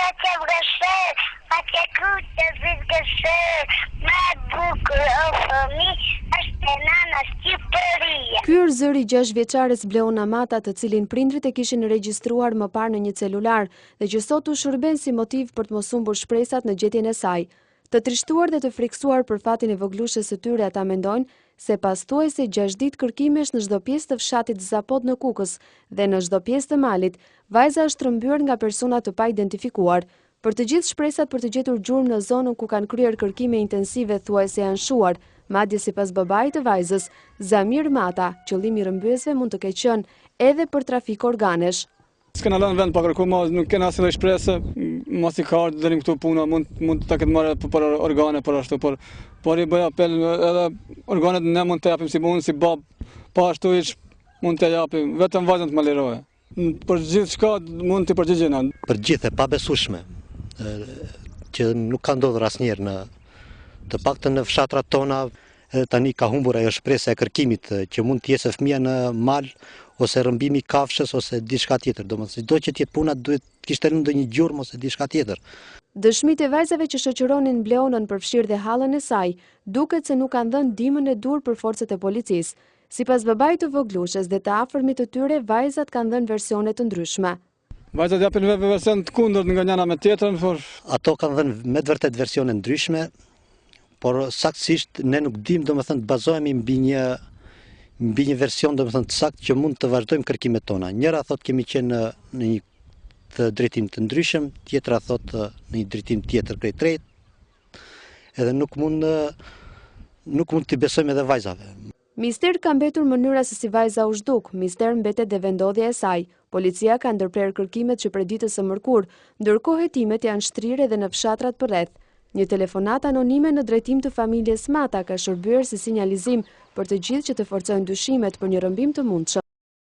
facem găsări, face cruce, zic găsări, mai bucur o fëmijë, është e nana Shqipëria. Ky është zëri 6 vjeçares Bleona Mata, të cilin prindrit e kishin regjistruar më parë në një celular dhe që sot u shërben si motiv për të mos humbur shpresat në gjetjen e saj. Të trishtuar dhe të friksuar për fatin e voglushës së tyre, ata mendojnë se pas thuajse 6 ditë kërkimesh në çdo pjesë të fshatit Zapot në Kukës dhe në çdo pjesë të malit, vajza është rrëmbyer nga persona të pa identifikuar. Për të gjithë shpresat për të gjetur gjurmë në zonën ku kanë kryer kërkime intensive thuajse janë shuar, madje sipas babait të vajzës, Zamir Mata, qëllimi i rrëmbyesve mund të ketë qenë edhe për trafik organesh. S'kena lënë vend pa kërku, nuk kena asnjë shpresë, mos i ka ardhur deri këtu puna, mund ta ketë marrë për organe për ashtu, por i bëj apel edhe organet ne mund të japim si mund, si bab, pa ashtu hiç mund të japim, vetëm vajzën të më liroje. Për gjithçka mund të përgjigjena. Për gjithë e pabesueshme që nuk ka ndodhur asnjëherë në të paktën në fshatrat tona, edhe tani ka humbur ajo shpresa e kërkimit që mund të jesë fëmia në mal ose rrëmbimi i kafshës ose diçka tjetër. Domethënë çdo që të jetë puna duhet kishte ndonjë gjurmë ose diçka tjetër. Dëshmitë e vajzave që shoqëronin Bleonën përfshirë dhe hallën e saj, duket se nuk kanë dhënë ndihmën e dur për forcat e policisë. Sipas babait të voglushës dhe të afërmit të tyre, vajzat kanë dhënë versione të ndryshme. Vajzat japin version të kundërt nga njëra me tjetrën, por ato kanë dhënë me të vërtet versione ndryshme, por saktësisht ne nuk dimë domethënë të bazohemi mbi një version domethënë të saktë që mund të vazhdojmë kërkimet tona. Njëra thotë kemi qenë në një të drejtim të ndryshëm, tjetra thotë në një drejtim tjetër krejt drejt, edhe nuk mund t'i besojmë edhe vajzave. Mister ka mbetur mënyra se si vajza u zhduk, mister mbetet dhe vendodhja e saj. Policia ka ndërprer kërkimet që prej ditës së mërkurë, ndërkohë hetimet janë shtrirë edhe në fshatrat përreth. Një telefonat anonime në drejtim të familjes Mata ka shërbyer si sinjalizim për të gjithë që të forcojnë dyshimet për një rrëmbim të mundshëm.